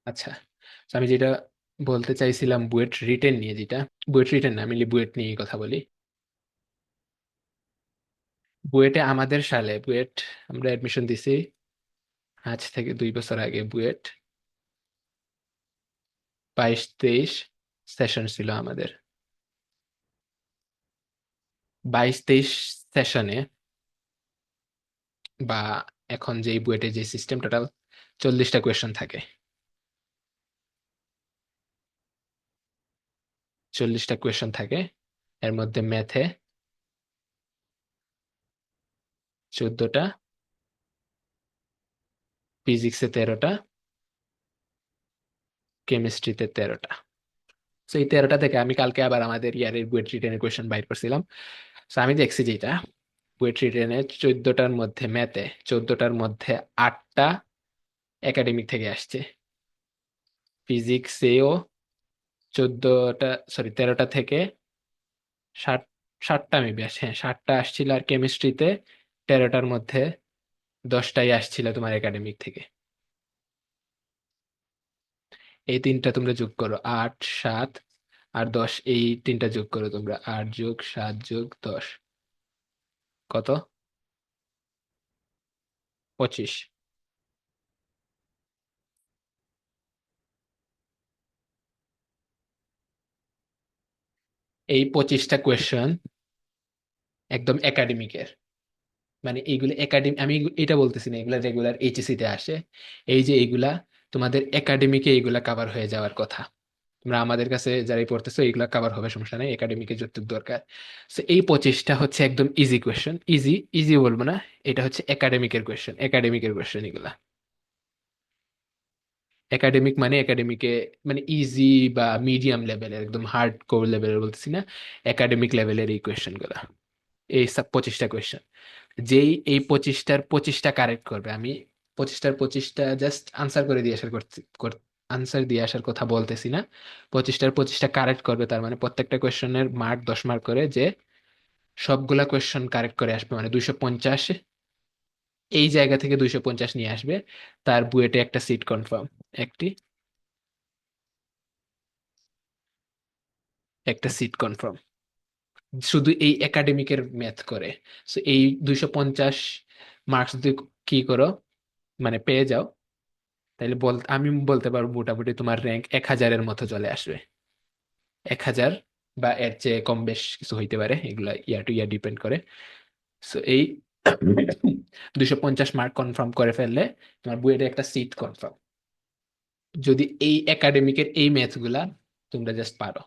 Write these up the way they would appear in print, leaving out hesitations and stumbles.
আচ্ছা, তো আমি যেটা বলতে চাইছিলাম বুয়েট রিটেন নিয়ে, যেটা বুয়েট রিটেন না, আমি বুয়েট নিয়ে কথা বলি। বুয়েটে আমাদের সালে বুয়েট আমরা অ্যাডমিশন দিছি আজ থেকে 2 বছর আগে। বুয়েট 22-23 সেশন ছিল আমাদের। 22-23 সেশনে বা এখন যে বুয়েটে যে সিস্টেম, টোটাল 40টা কোয়েশ্চন থাকে। 40টা কোয়েশ্চন থাকে, এর মধ্যে ম্যাথে 14টা, ফিজিক্সে 13টা, কেমিস্ট্রিতে 13টা। তো এই 13টা থেকে আমি কালকে আবার আমাদের ইয়ারের বুয়েট রিটেনের কোয়েশ্চেন বাইর করছিলাম। তো আমি দেখছি যেটা বুয়েট রিটেনে 14টার মধ্যে ম্যাথে 14টার মধ্যে 8টা একাডেমিক থেকে আসছে। ফিজিক্সেও 14টা, সরি 13টা থেকে 7টা মেবি আসে, হ্যাঁ 7টা আসছিল। আর কেমিস্ট্রিতে 13টার মধ্যে 10টাই আসছিল তোমার একাডেমিক থেকে। এই তিনটা তোমরা যোগ করো, 8, 7 আর 10, এই তিনটা যোগ করো তোমরা, 8+7+10 কত? 25। এই 25টা কোয়েশ্চেন একদম একাডেমিকের, মানে এইগুলো একাডেমি, আমি এটা বলতেছি না এগুলা রেগুলার এইচএসসি তে আসে। এই যে এইগুলা তোমাদের একাডেমিকে এইগুলা কাভার হয়ে যাওয়ার কথা। তোমরা আমাদের কাছে যারাই পড়তেছো এইগুলা কাভার হবে, সমস্যা নেই, একাডেমিকে যতটুকু দরকার। তো এই 25টা হচ্ছে একদম ইজি কোয়েশ্চেন। ইজি ইজি বলবো না, এটা হচ্ছে একাডেমিকের কোয়েশ্চেন, একাডেমিকের কোয়েশ্চেন এগুলা। একাডেমিক মানে একাডেমিকে, মানে ইজি বা মিডিয়াম লেভেলের, একদম হার্ড কোর লেভেলের বলতেছি না, একাডেমিক লেভেলের এই কোয়েশ্চেন গুলা। এই 25টা কোয়েশ্চেন, যেই এই 25টার 25টা কারেক্ট করবে, আমি 25টার 25টা জাস্ট আনসার করে দিয়ে আসার আনসার দিয়ে আসার কথা বলতেছি না। 25টার 25টা কারেক্ট করবে, তার মানে প্রত্যেকটা কোয়েশ্চেনের মার্ক 10 মার্ক করে, যে সবগুলা কোয়েশ্চেন কারেক্ট করে আসবে মানে 250, এই জায়গা থেকে 250 নিয়ে আসবে, তার বুয়েটে একটা সিট কনফার্ম। একটি একটা সিট কনফার্ম, শুধু এই একাডেমিকের ম্যাথ করে। সো এই 250 মার্কস যদি কি করো, মানে পেয়ে যাও, তাহলে আমি বলতে পারবো মোটামুটি তোমার র্যাঙ্ক 1000-এর মতো চলে আসবে। 1000 বা এর চেয়ে কম বেশ কিছু হইতে পারে, এগুলা ইয়ার টু ইয়ার ডিপেন্ড করে। সো এই 250 মার্ক কনফার্ম করে ফেললে তোমার বুয়েটে একটা সিট কনফার্ম, যদি এই একাডেমিকের এই ম্যাথ গুলা তোমরা জাস্ট পারো।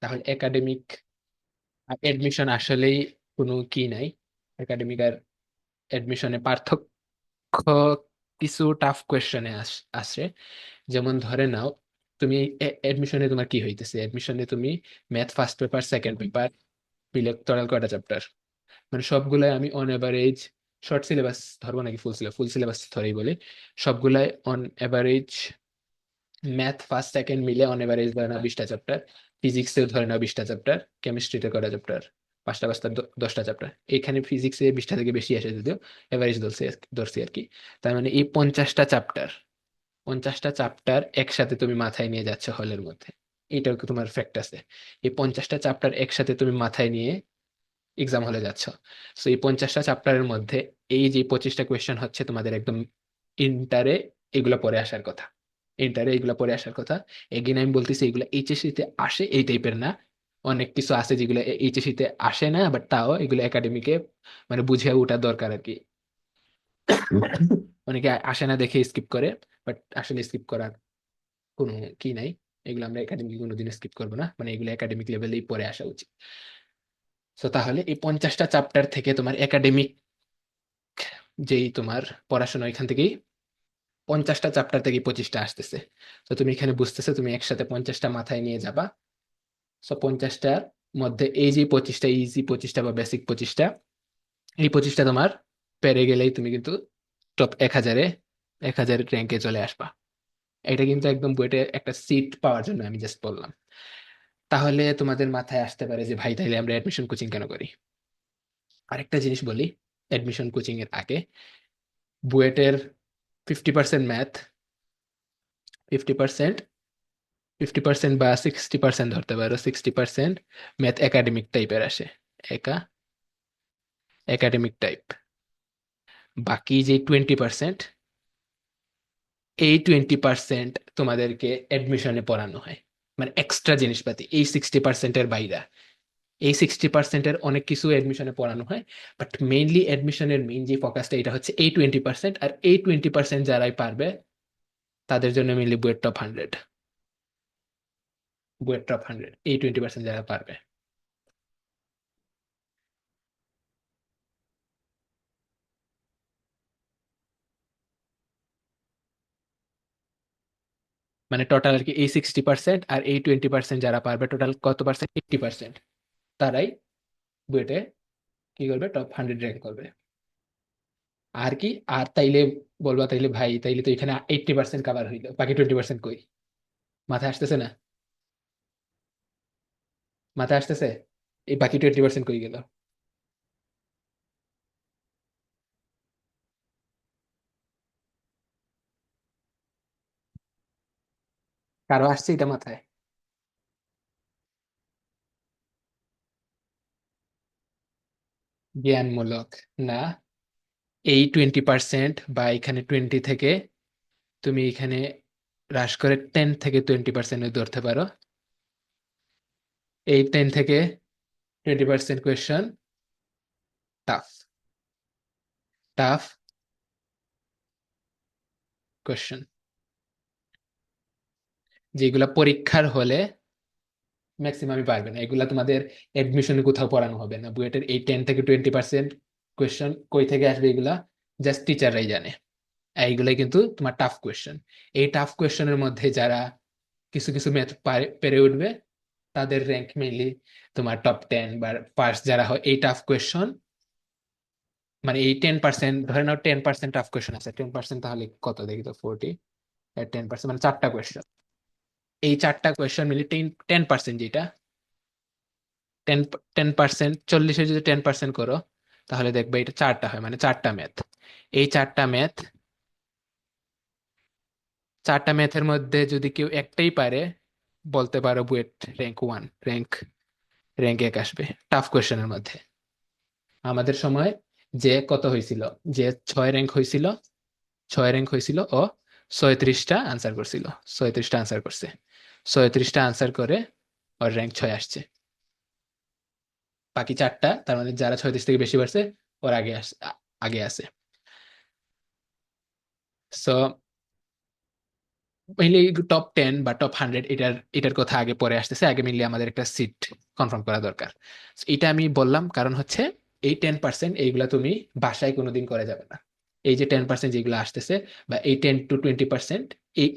তাহলে একাডেমিক আর এডমিশন আসলেই কোনো কি নাই। একাডেমিক আর এডমিশনে পার্থক্য কিছু টাফ কোয়েশ্চনে আসে। যেমন ধরে নাও, তুমি এডমিশনে তোমার কি হইতেছে, এডমিশনে তুমি math first paper second paper মিলে টোটাল কয়টা চ্যাপ্টার, মানে সবগুলাই আমি অন এভারেজ, শর্ট সিলেবাস ধরবো নাকি ফুল সিলেবাস, ফুল সিলেবাস ধরেই বলি, সবগুলাই on average math first second মিলে অন এভারেজ ধরে নাও 20টা চ্যাপ্টার, ফিজিক্সেও ধরে নাও 20টা চ্যাপ্টার, কেমিস্ট্রিতে কয়টা চ্যাপ্টার, 5টা 5টা 10টা চ্যাপ্টার। এখানে ফিজিক্সে 20টা থেকে বেশি আসে যদিও, এভারেজ ধরছি আর কি। তার মানে এই 50টা চ্যাপ্টার একসাথে তুমি মাথায় নিয়ে যাচ্ছ হলের মধ্যে, এটাও কি তোমার ফ্যাক্ট আছে? এই 50টা চ্যাপ্টার একসাথে তুমি মাথায় নিয়ে এক্সাম হলে যাচ্ছ। তো এই 50টা চ্যাপ্টারের মধ্যে এই যে 25টা কোয়েশ্চেন হচ্ছে তোমাদের একদম ইন্টারে এগুলো পরে আসার কথা, ইন্টারে এগুলো পরে আসার কথা। এগেন আমি বলতেছি এগুলো এইচএসসি তে আসে এই টাইপের না, অনেক কিছু আছে যেগুলো এইচএসসি তে আসে না, বাট তাও এগুলো একাডেমিকে মানে বুঝে ওঠা দরকার আর কি। অনেকে আসে না দেখে স্কিপ করে, বাট আসলে স্কিপ করার কোনো কি নাই। এগুলো আমরা একাডেমিক কোনোদিন স্কিপ করবো না, মানে এগুলো একাডেমিক লেভেলেই পড়ে আসা উচিত। তো তাহলে এই 50টা চ্যাপ্টার থেকে তোমার একাডেমিক যেই তোমার পড়াশোনা, এখান থেকেই 50টা চ্যাপ্টার থেকে 25টা আসতেছে। তো তুমি এখানে বুঝতেছো তুমি একসাথে 50টা মাথায় নিয়ে যাবা। সো 50টার মধ্যে এই যে 25টা ইজি 25টা বা বেসিক 25টা, এই 25টা তোমার পেরে গেলেই তুমি কিন্তু টপ 1000-এ, 1000 র্যাঙ্কে চলে আসবা। এটা কিন্তু একদম বুয়েটে একটা সিট পাওয়ার জন্য আমি জাস্ট বললাম। তাহলে তোমাদের মাথায় আসতে পারে যে ভাই তাইলে আমরা অ্যাডমিশন কোচিং কেন করি। আরেকটা জিনিস বলি অ্যাডমিশন কোচিং এর আগে, বুয়েটের 50% ম্যাথ, 50%, 50% বা 60% ধরতে পারো, 60% ম্যাথ একাডেমিক টাইপের আসে, একা একাডেমিক টাইপ। বাকি যে 20%, এই 20% তোমাদেরকে অ্যাডমিশনে পড়ানো হয়, মানে এক্সট্রা জিনিসপাতি, এই 60%-এর বাইরে। এই 60%-এর অনেক কিছু অ্যাডমিশনে পড়ানো হয়, বাট মেইনলি অ্যাডমিশনের মেইন যে ফোকাসটা এটা হচ্ছে এই 20%। আর এই 20% যারাই পারবে তাদের জন্য মেইনলি বুয়েট টপ 100, এই 20% যারা পারবে। মানে টোটাল আর কি এই 60% আর এই 20% যারা পারবে, টোটাল কত পার্সেন্ট, 80%, তারাই বুয়েটে কি করবে, টপ 100 র্যাঙ্ক করবে। আর কি, আর তাইলে বলবা তাইলে ভাই তাইলে তো এখানে 80% কাভার হইলো, বাকি 20% কই? মাথায় আসতেছে না? মাথায় আসতেছে? এই বাকি 20% কই গেল? কারো আসছে এটা মাথায়? জ্ঞানমূলক না। এই 20% বা এখানে 20 থেকে তুমি এখানে হ্রাস করে 10 থেকে 20% ধরতে পারো। এই 10 থেকে 20% কোয়েশ্চন টাফ, টাফ কোয়েশ্চন, যেগুলা পরীক্ষার হলে ম্যাক্সিমামই পারবে না। এগুলা তোমাদের এডমিশনে কোথাও পড়ানো হবে না। বুয়েটের এই 10 থেকে 20% কোয়েশ্চন কই থেকে আসবে, এগুলা জাস্ট টিচাররাই জানে। এইগুলাই কিন্তু তোমার টাফ কোয়েশ্চন। এই টাফ কোয়েশ্চনের মধ্যে যারা কিছু কিছু ম্যাথ পেরে উঠবে, তাদের র্যাঙ্ক মেইনলি তোমার টপ 10 বা ফার্স্ট যারা হয় এই টাফ কোয়েশ্চন। মানে এই 10%, ধরে নাও 10% টাফ কোয়েশ্চন আছে, 10% তাহলে কত দেখি তো, 40 10% মানে 4টা কোয়েশ্চন। এই 4টা কোয়েশ্চন মিলে 10% যেটা, 10%, 40-এর যদি 10% করো, তাহলে দেখবে এটা 4টা হয়, মানে 4টা ম্যাথ। এই 4টা ম্যাথ, 4টা ম্যাথের মধ্যে যদি কেউ একটাই পারে, বলতে পারো বুয়েট র্যাঙ্ক 1, র্যাঙ্ক 1 আসবে টাফ কোয়েশ্চেনের মধ্যে। আমাদের সময় যে কত হয়েছিল, যে 6 র্যাঙ্ক হয়েছিল, 6 র্যাঙ্ক হয়েছিল, ও 37টা আনসার করছিল, 37টা আনসার করছে, 37টা আনসার করে ওর র্যাঙ্ক 6 আসছে। বাকি 4টা, তার মানে যারা 36 থেকে বেশি পারছে ওর আগে আছে। সো মেইনলি টপ 10 বা টপ 100, এটার এটার কথা আগে পরে আসতেছে। আগে মেইনলি আমাদের একটা সিট কনফার্ম করা দরকার। So, এটা আমি বললাম কারণ হচ্ছে এই 10% এইগুলা তুমি বাসায় কোনোদিন করে যাবে না। এই যে 10% যেগুলো আসতেছে, বা এই 10 to 20%,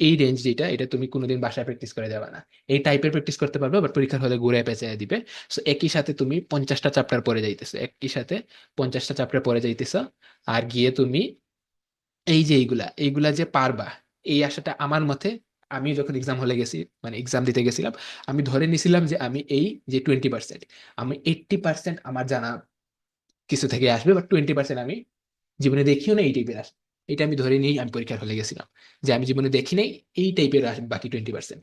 এই রেঞ্জ যেটা, এটা তুমি কোনোদিন বাসায় প্র্যাকটিস করে যাবে না। এই টাইপের প্র্যাকটিস করতে পারবে, বাট পরীক্ষার হলে ঘুরে পেঁচায় দিবে। সো একই সাথে তুমি 50টা চ্যাপ্টার পড়ে যাইতেছো, একই সাথে 50টা চ্যাপ্টার পড়ে যাইতেছো। আর গিয়ে তুমি এই যে এইগুলা এইগুলা যে পারবা, এই আশাটা আমার মতে, আমি যখন এক্সাম হলে গেছি, মানে এক্সাম দিতে গেছিলাম, আমি ধরে নিছিলাম যে আমি এই যে 20%, আমি 80% আমার জানা কিছু থেকে আসবে, বাট 20% আমি জীবনে দেখিও না এই টাইপের আসবে। এটা আমি ধরে নিয়েই আমি পরীক্ষার হলে গেছিলাম, যে আমি জীবনে দেখি নাই এই টাইপের আসবে বাকি 20%।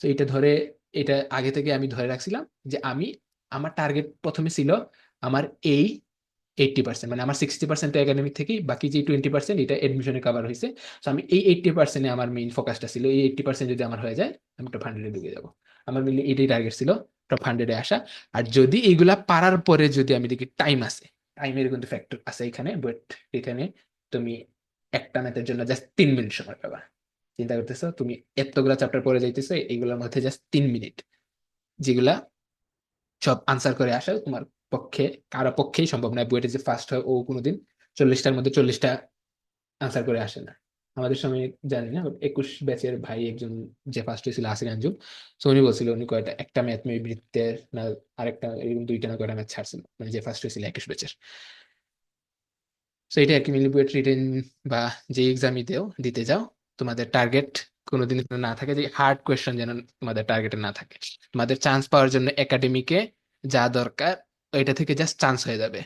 তো এটা ধরে, এটা আগে থেকে আমি ধরে রাখছিলাম যে আমি, আমার টার্গেট প্রথমে ছিল আমার এই 80%, মানে আমার 60% একাডেমিক থেকে, বাকি যে 20% এটা এডমিশনে কভার হয়েছে। তো আমি এই 80%-এ আমার মেইন ফোকাসটা ছিল, এই 80% যদি আমার হয়ে যায় আমি টপ 100-এ ঢুকে যাবো। আমার মেইনলি এটাই টার্গেট ছিল, টপ 100-এ আসা। আর যদি এইগুলা পারার পরে যদি আমি দেখি টাইম আছে, টাইমের কিন্তু ফ্যাক্টর আছে এখানে, বাট এখানে তুমি একটা ম্যাথের জন্য জাস্ট 3 মিনিট সময় পাবা। চিন্তা করতেছো তুমি এতগুলা চ্যাপ্টার পড়ে যাইতেছো, এইগুলোর মধ্যে জাস্ট 3 মিনিট, যেগুলা সব আনসার করে আসা তোমার পক্ষে, কারো পক্ষেই সম্ভব নয়। বুয়েটে যে ফার্স্ট হয় ও কোনোদিন 40টার মধ্যে 40টা আনসার করে আসে না। আমাদের সময় জানি না, বাট 21 ব্যাচের ভাই একজন যে ফার্স্ট হয়েছিল, আসির আঞ্জুম, তো উনি বলছিল উনি কয়টা, একটা ম্যাথ মেবি বৃত্তের না, আরেকটা এরকম 2টা না কয়টা ম্যাথ ছাড়ছিল, মানে যে ফার্স্ট হয়েছিল 21 ব্যাচের। তো এটা আর কি, মিলি বুয়েট রিটেন বা যে এক্সামই দিতে যাও, তোমাদের টার্গেট কোনোদিন না থাকে যে হার্ড কোয়েশ্চেন, যেন তোমাদের টার্গেটে না থাকে। তোমাদের চান্স পাওয়ার জন্য একাডেমিকে যা দরকার, ওইটা থেকে জাস্ট চান্স হয়ে যাবে।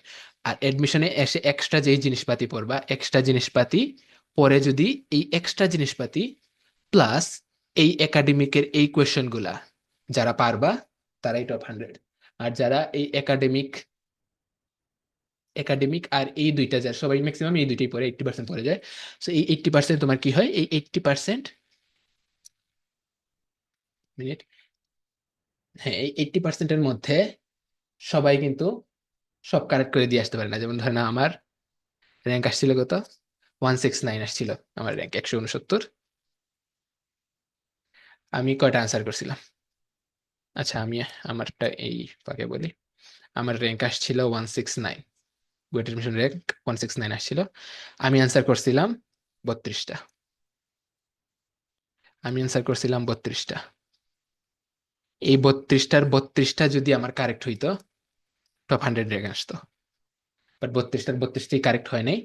আর এডমিশনে এসে এক্সট্রা যেই জিনিসপাতি পড়বা, এক্সট্রা জিনিসপাতি পরে যদি এই এক্সট্রা জিনিসপাতি প্লাস এই একাডেমিকের এই কোয়েশ্চেন গুলা যারা পারবা তারাই টপ 100। আর যারা এই একাডেমিক একাডেমিক আর এই দুইটা, যারা সবাই ম্যাক্সিমাম এই দুইটাই পড়ে, 80% পড়ে যায়। সো এই 80% তোমার কি হয়, এই 80% মিনিট, হ্যাঁ এই 80%-এর মধ্যে সবাই কিন্তু সব কারেক্ট করে দিয়ে আসতে পারে না। যেমন ধরে না আমার র্যাঙ্ক আসছিল কত, 169 আসছিল আমার র্যাঙ্ক, 169। আমি কয়টা আনসার করছিলাম, আচ্ছা আমি আমারটা এই ফাঁকে বলি। আমার র্যাঙ্ক আসছিল 169, বুয়েট এডমিশন র্যাঙ্ক 169 আসছিল। আমি আনসার করছিলাম 32টা। আমি আনসার করছিলাম 32টা। এই 32টার 32টা যদি আমার কারেক্ট হইতো, টপ 100 র্যাঙ্ক আসতো। বাট 32টার 32টাই কারেক্ট হয় নাই,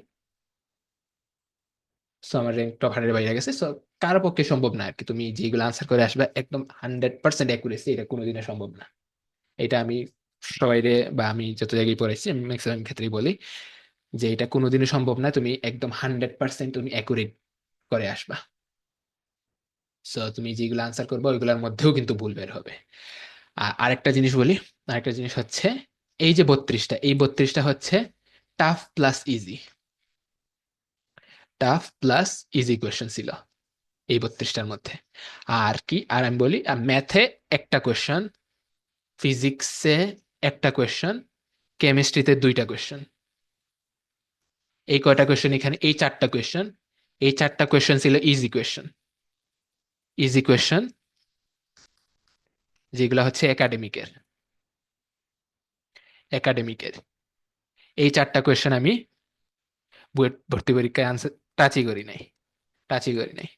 সো আমার র্যাঙ্ক টপ 100 বাইরে গেছে। সো কারো পক্ষে সম্ভব না আর কি, তুমি যেগুলো আনসার করে আসবে একদম 100% অ্যাকুরেসি, এটা কোনোদিনও সম্ভব না। এটা আমি সবাইরে বা আমি যত জায়গায় পড়াইছি আমি ম্যাক্সিমাম ক্ষেত্রেই বলি যে এটা কোনোদিনও সম্ভব না, তুমি একদম 100% তুমি অ্যাকুরেট করে আসবা। সো তুমি যেগুলো আনসার করবে ওইগুলোর মধ্যেও কিন্তু ভুল বের হবে। আর আরেকটা জিনিস বলি, আরেকটা জিনিস হচ্ছে এই যে 32টা, এই 32টা হচ্ছে tough plus easy, tough plus easy question ছিল এই 32টার মধ্যে। আর কি, আর আমি বলি ম্যাথে একটা কোয়েশ্চেন, ফিজিক্সে একটা কোয়েশ্চেন, কেমিস্ট্রিতে দুইটা কোয়েশ্চেন। এই কয়টা কোয়েশ্চেন এখানে, এই চারটা কোয়েশ্চেন, এই চারটা কোয়েশ্চেন ছিল ইজি কোয়েশ্চেন। ইজি কোয়েশ্চেন যেগুলো হচ্ছে একাডেমিকের, একাডেমিকের এই চারটা কোয়েশ্চেন আমি বুয়েট ভর্তি পরীক্ষায় আনসার টাচই করি নাই, টাচই করি নাই।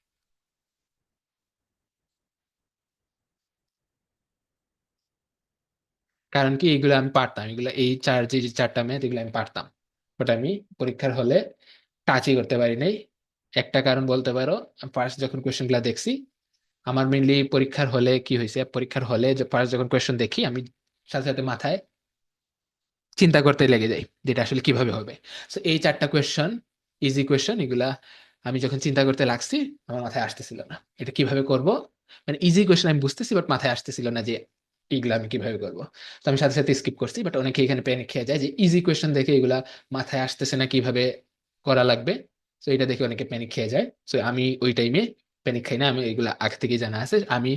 কারণ কি, এগুলো আমি পারতাম, এগুলো এই চার যে যে চারটা ম্যাথ এগুলো আমি পারতাম, বাট আমি পরীক্ষার হলে টাচই করতে পারি নাই। একটা কারণ বলতে পারো, ফার্স্ট যখন কোয়েশ্চেন গুলা দেখছি, আমার মেইনলি পরীক্ষার হলে কি হয়েছে, পরীক্ষার হলে ফার্স্ট যখন কোয়েশ্চেন দেখি আমি সাথে সাথে মাথায় চিন্তা করতে লেগে যাই যেটা আসলে কিভাবে হবে। তো এই চারটা কোয়েশ্চেন, ইজি কোয়েশ্চেন, এগুলা আমি যখন চিন্তা করতে লাগছি আমার মাথায় আসতেছিল না এটা কিভাবে করব। মানে ইজি কোয়েশ্চেন আমি বুঝতেছি বাট মাথায় আসতেছিল না যে এগুলা আমি কিভাবে করব। তো আমি সাথে সাথে স্কিপ করছি, বাট অনেকে এখানে প্যানিক খেয়ে যায় যে ইজি কোয়েশ্চেন দেখে এগুলা মাথায় আসতেছে না কিভাবে করা লাগবে। তো এটা দেখে অনেকে প্যানিক খেয়ে যায়। তো আমি ওই টাইমে প্যানিক খাই না, আমি এগুলা আগে থেকেই জানা আছে। আমি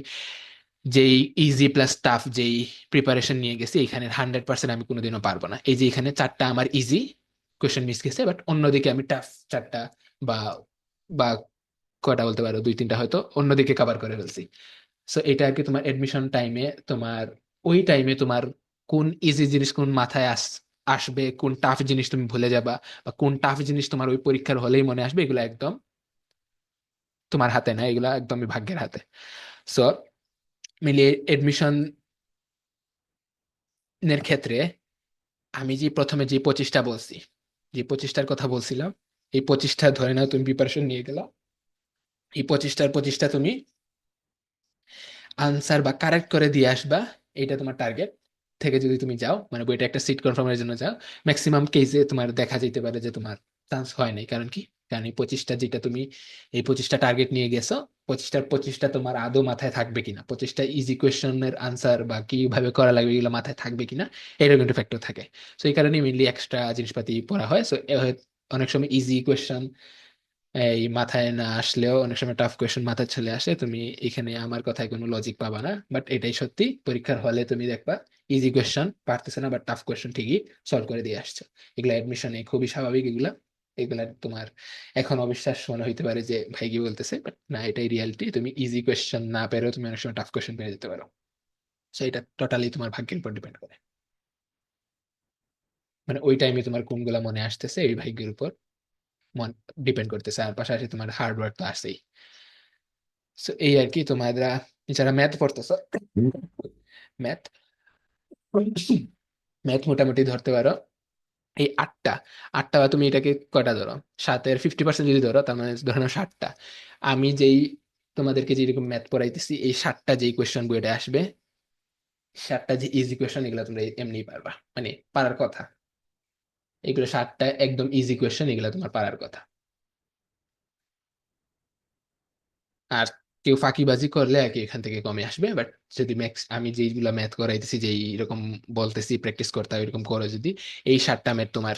যেই ইজি প্লাস টাফ যেই প্রিপারেশন নিয়ে গেছি, এখানে 100% আমি কোনোদিনও পারবো না। এই যে এখানে চারটা আমার ইজি কোয়েশ্চেন মিস গেছে, বাট অন্যদিকে আমি টাফ চারটা বা বা কয়টা বলতে পারো, 2-3টা হয়তো অন্যদিকে কভার করে ফেলছি। সো এটা আর কি তোমার এডমিশন টাইমে, তোমার ওই টাইমে তোমার কোন ইজি জিনিস কোন মাথায় আসবে, কোন টাফ জিনিস তুমি ভুলে যাবা, বা কোন টাফ জিনিস তোমার ওই পরীক্ষার হলেই মনে আসবে, এগুলো একদম তোমার হাতে না, এগুলো একদমই ভাগ্যের হাতে। সো মিলিয়ে এডমিশন এর ক্ষেত্রে আমি যে প্রথমে যে 25টা বলছি, যে 25টার কথা বলছিলাম, এই 25টা ধরে নাও তুমি প্রিপারেশন নিয়ে গেলা, এই 25টার 25টা তুমি আনসার বা কারেক্ট করে দিয়ে আসবা, এটা তোমার টার্গেট থেকে যদি তুমি যাও, মানে বইটা একটা সিট কনফার্মের জন্য যাও, ম্যাক্সিমাম কেসে তোমার দেখা যেতে পারে যে তোমার চান্স হয় নাই। কারণ কি, কারণ এই 25টা যেটা তুমি এই 25টা টার্গেট নিয়ে গেছো, 25টার 25টা তোমার আদৌ মাথায় থাকবে কিনা, 25টা ইজি কোয়েশ্চেনের আনসার বা কিভাবে করা লাগবে এগুলো মাথায় থাকবে কিনা, এরকম কিন্তু ফ্যাক্টর থাকে। সো এই কারণে মেনলি এক্সট্রা জিনিসপাতি পড়া হয়। সো অনেক সময় ইজি কোয়েশ্চেন এই মাথায় না আসলেও অনেক সময় টাফ কোয়েশ্চেন মাথায় চলে আসে, তুমি এখানে আমার কথায় কোনো লজিক পাবা না, বাট এটাই সত্যি। পরীক্ষার হলে তুমি দেখবা ইজি কোয়েশ্চেন পারতেছে না, বাট টাফ কোয়েশ্চেন ঠিকই সলভ করে দিয়ে আসছে। এগুলা এডমিশনে খুবই স্বাভাবিক, এগুলা এগুলা তোমার এখন অবিশ্বাস মনে হইতে পারে যে ভাই কি বলতেছে, বাট না, এটাই রিয়ালিটি। তুমি ইজি কোয়েশ্চেন না পেরেও তুমি অনেক সময় টাফ কোয়েশ্চেন পেয়ে যেতে পারো। সো এটা টোটালি তোমার ভাগ্যের উপর ডিপেন্ড করে, মানে ওই টাইমে তোমার কোনগুলা মনে আসতেছে এই ভাগ্যের উপর মন ডিপেন্ড করতেছে। আর পাশাপাশি তোমার হার্ড ওয়ার্ক তো আছেই। So, এই আর কি তোমরা যারা ম্যাথ পড়তেছো, ম্যাথ ম্যাথ মোটামুটি ধরতে পারো এই আটটা, আটটা বা তুমি এটাকে কয়টা ধরো, 7-এর 50% যদি ধরো, তার মানে ধরো না 60টা। আমি যেই তোমাদেরকে যেরকম ম্যাথ পড়াইতেছি, এই 60টা যেই কোয়েশ্চেন বইটা আসবে, 60টা যে ইজি কোয়েশ্চেন, এগুলো তোমরা এমনি পারবা, মানে পারার কথা। এগুলো 7টা একদম ইজি কোয়েশ্চেন, এগুলো তোমার পারার কথা। আর কেউ ফাঁকিবাজি করলে আর কি এখান থেকে কমে আসবে, বাট যদি ম্যাক্স আমি যেইগুলা ম্যাথ করাইতেছি, যেই এরকম বলতেছি প্র্যাকটিস করতে হবে এরকম করো যদি, এই 7টা ম্যাথ তোমার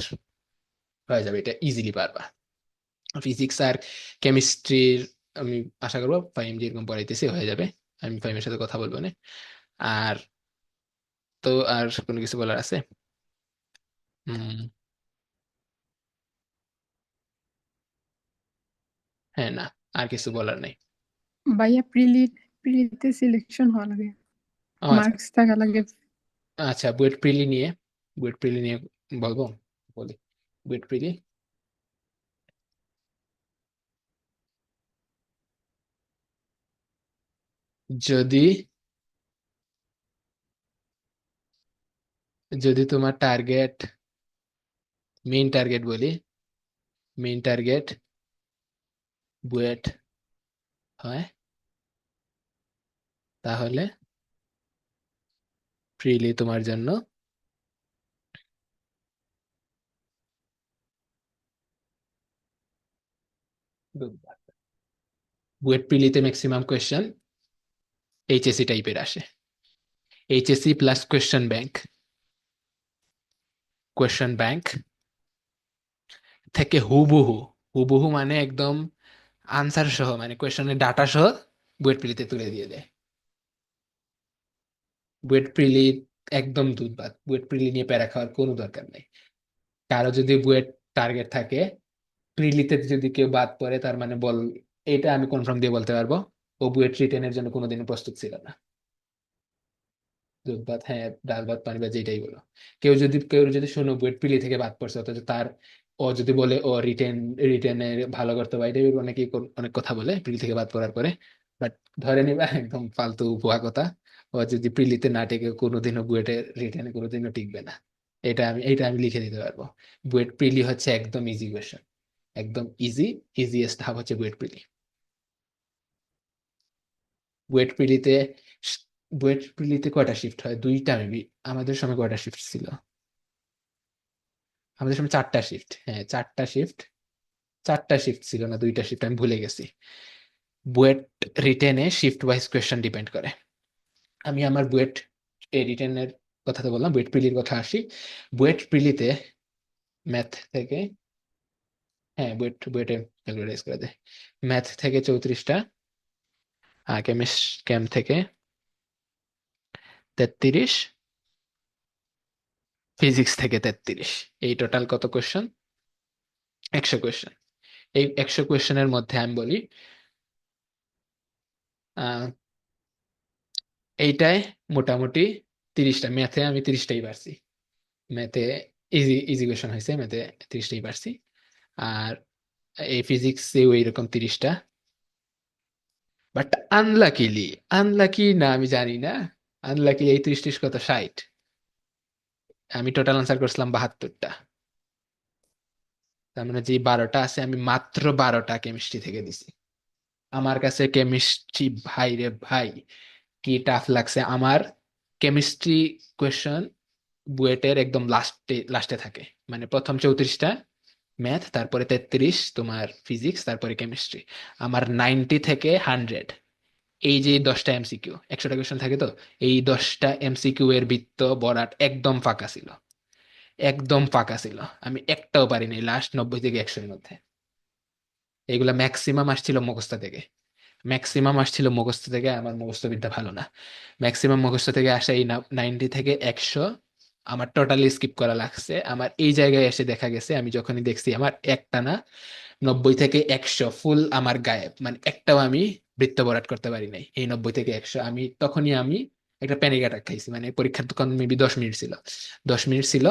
হয়ে যাবে, এটা ইজিলি পারবা। ফিজিক্স আর কেমিস্ট্রির আমি আশা করবো ফাইম যেরকম পড়াইতেছে হয়ে যাবে, আমি ফাইমের সাথে কথা বলবো না। আর তো আর কোনো কিছু বলার আছে? হম। হ্যাঁ, না, আর কিছু বলার নেই। ভাইয়া প্রিলিতে সিলেকশন হওয়া লাগে, ও আচ্ছা। মার্কস থাকা লাগে। আচ্ছা, বুয়েট প্রিলি নিয়ে বলবো, বলি। বুয়েট প্রিলি যদি যদি তোমার মেইন টার্গেট বলি, মেইন টার্গেট বুয়েট হয়, তাহলে প্রিলি তোমার জন্য বুয়েট প্রিলিতে ম্যাক্সিমাম কোয়েশ্চেন এইচএসসি টাইপের আসে। এইচএসসি প্লাস কোয়েশ্চেন ব্যাংক থেকে হুবহু, হুবহু মানে একদম আনসার সহ, মানে কোয়েশ্চেনের ডাটা সহ বুয়েট প্রিলিতে তুলে দিয়ে দেয়। বুয়েট প্রিলি একদম দুধ ভাত, বুয়েট প্রিলি নিয়ে প্যারা খাওয়ার কোনো দরকার নেই। কারো যদি বুয়েট টার্গেট থাকে, প্রিলিতে যদি কেউ বাদ পড়ে, তার মানে এটা আমি কনফার্ম দিয়ে বলতে পারবো, ও বুয়েট রিটেনের জন্য কোনোদিনও প্রস্তুত ছিল না। দুধ ভাত, হ্যাঁ, ডাল ভাত পানি ভাত যেটাই বলো। কেউ যদি শোনো বুয়েট প্রিলি থেকে বাদ পড়ছে, অথচ ও যদি বলে ও রিটেনের ভালো করতে পারে, এটা অনেকেই অনেক কথা বলে প্রিলি থেকে বাদ পড়ার পরে, বাট ধরে নিবা একদম ফালতু ভুয়া কথা। ও যদি প্রিলিতে না টেকে, কোনোদিনও বুয়েটের রিটেনে কোনোদিনও টিকবে না। এটা আমি লিখে দিতে পারবো। বুয়েট প্রিলি হচ্ছে একদম ইজি কোয়েশ্চেন, একদম ইজিয়েস্ট ধাপ হচ্ছে বুয়েট প্রিলি। বুয়েট প্রিলিতে বুয়েট প্রিলিতে কয়টা শিফট হয়? 2টা মেবি। আমাদের সময় কয়টা শিফট ছিল? আমাদের সময় 4টা শিফট, হ্যাঁ 4টা শিফট। 4টা শিফট ছিল না, 2টা শিফট, আমি ভুলে গেছি। বুয়েট রিটেনে শিফট ওয়াইজ কোয়েশ্চেন ডিপেন্ড করে। আমি আমার বুয়েট রিটেনের কথা তো বললাম, বুয়েট প্রিলির কথা আসি। বুয়েট প্রিলিতে ম্যাথ থেকে, হ্যাঁ বুয়েটে ক্যালকুলাইজ করে দেয়। ম্যাথ থেকে 34টা, কেম থেকে 33, ফিজিক্স থেকে 33। এই টোটাল কত কোয়েশ্চেন? 100 কোয়েশ্চেন। এই 100 কোয়েশ্চেনের মধ্যে আমি বলি, আহ এইটায় মোটামুটি 30টা, ম্যাথে আমি 30টাই পারছি। ম্যাথে ইজি ইজি কোয়েশ্চেন হয়েছে, ম্যাথে 30টাই পারছি। আর এই ফিজিক্সেও এইরকম 30টা। বাট আনলাকিলি, আনলাকি না আমি জানি না, আনলাকি এই 30 কত, 60। আমি টোটাল আনসার করছিলাম 72টা। তার মানে যে 12টা আছে, আমি মাত্র 12টা কেমিস্ট্রি থেকে দিছি। আমার কাছে কেমিস্ট্রি, ভাই রে ভাই, কি টাফ লাগছে আমার। কেমিস্ট্রি কোয়েশ্চেন বুয়েটের একদম লাস্টে লাস্টে থাকে, মানে প্রথম 34টা ম্যাথ, তারপরে 33 তোমার ফিজিক্স, তারপরে কেমিস্ট্রি। আমার 90 থেকে 100, এই যে 10টা এমসিকিউ, 100টা কোয়েশ্চেন থাকে তো, এই 10টা এমসিকিউ এর বৃত্ত বরাট একদম ফাঁকা ছিল, একদম ফাঁকা ছিল। আমি একটাও পারিনি লাস্ট 90 থেকে 100 এর মধ্যে। এগুলা ম্যাক্সিমাম আসছিল মুখস্থ থেকে, আমার মুখস্থ বিদ্যা ভালো না। ম্যাক্সিমাম মুখস্থ থেকে আসা এই 90 থেকে 100 আমার টোটালি স্কিপ করা লাগছে। আমার এই জায়গায় এসে দেখা গেছে, আমি যখনই দেখছি আমার একটা না 90 থেকে 100 ফুল আমার গায়েব, মানে একটাও আমি বৃত্ত ভরাট করতে পারি নাই। এই 90 থেকে 100 তখনই আমি একটা প্যানিক অ্যাটাক খাইছি, মানে পরীক্ষার তখন মেবি 10 মিনিট ছিল, 10 মিনিট ছিল।